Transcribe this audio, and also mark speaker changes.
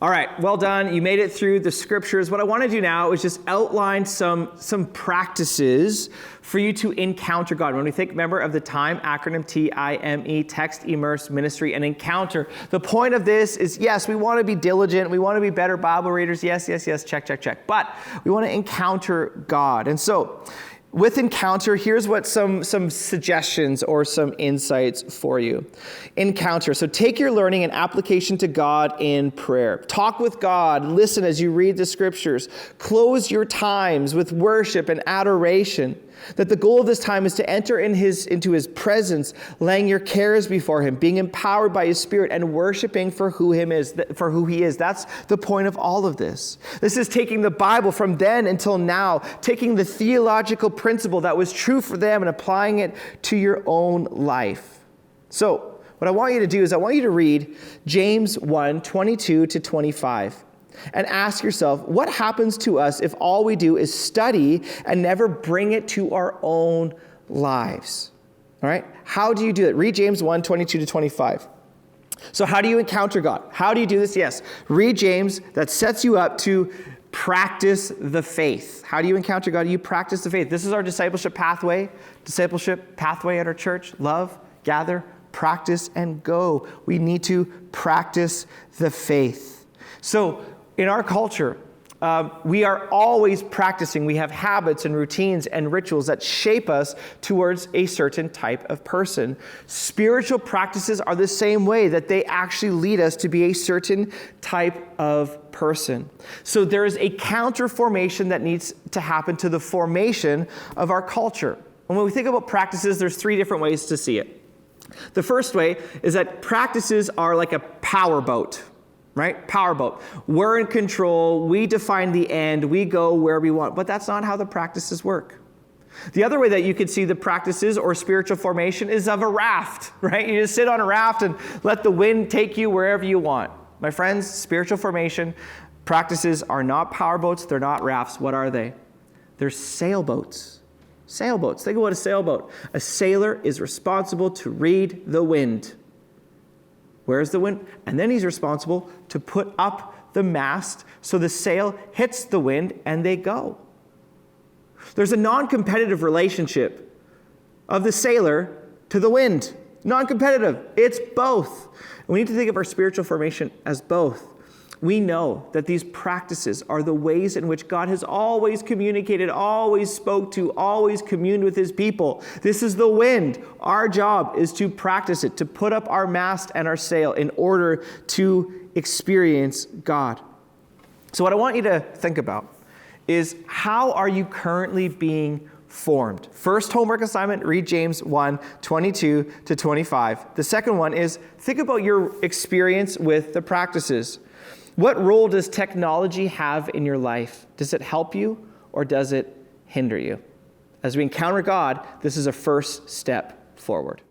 Speaker 1: All right, well done. You made it through the scriptures. What I want to do now is just outline some practices for you to encounter God. When we think, remember, of the TIME acronym, TIME, text, immerse, ministry, and encounter. The point of this is, yes, we want to be diligent. We want to be better Bible readers. Yes, check. But we want to encounter God. And so with encounter, here's what some suggestions or some insights for you. Encounter. So take your learning and application to God in prayer. Talk with God. Listen as you read the scriptures. Close your times with worship and adoration. That the goal of this time is to enter into his presence, laying your cares before him, being empowered by his Spirit, and worshiping for who he is. That's the point of all of this. This is taking the Bible from then until now, taking the theological principle that was true for them and applying it to your own life. So what I want you to do is I want you to read James 1, 22 to 25. And ask yourself, what happens to us if all we do is study and never bring it to our own lives? All right? How do you do it? Read James 1, 22 to 25. So how do you encounter God? How do you do this? Yes. Read James. That sets you up to practice the faith. How do you encounter God? You practice the faith. This is our discipleship pathway. Discipleship pathway at our church. Love, gather, practice, and go. We need to practice the faith. So in our culture, we are always practicing. We have habits and routines and rituals that shape us towards a certain type of person. Spiritual practices are the same way, that they actually lead us to be a certain type of person. So there is a counter formation that needs to happen to the formation of our culture. And when we think about practices, there's three different ways to see it. The first way is that practices are like a powerboat. Right? Powerboat. We're in control. We define the end. We go where we want. But that's not how the practices work. The other way that you could see the practices or spiritual formation is of a raft, right? You just sit on a raft and let the wind take you wherever you want. My friends, spiritual formation practices are not powerboats. They're not rafts. What are they? They're sailboats. Sailboats. Think about a sailboat. A sailor is responsible to read the wind. Where's the wind? And then he's responsible to put up the mast so the sail hits the wind and they go. There's a non-competitive relationship of the sailor to the wind. Non-competitive. It's both. We need to think of our spiritual formation as both. We know that these practices are the ways in which God has always communicated, always spoke to, always communed with his people. This is the wind. Our job is to practice it, to put up our mast and our sail in order to experience God. So what I want you to think about is, how are you currently being formed? First homework assignment, read James 1, 22 to 25. The second one is, think about your experience with the practices. What role does technology have in your life? Does it help you or does it hinder you? As we encounter God, this is a first step forward.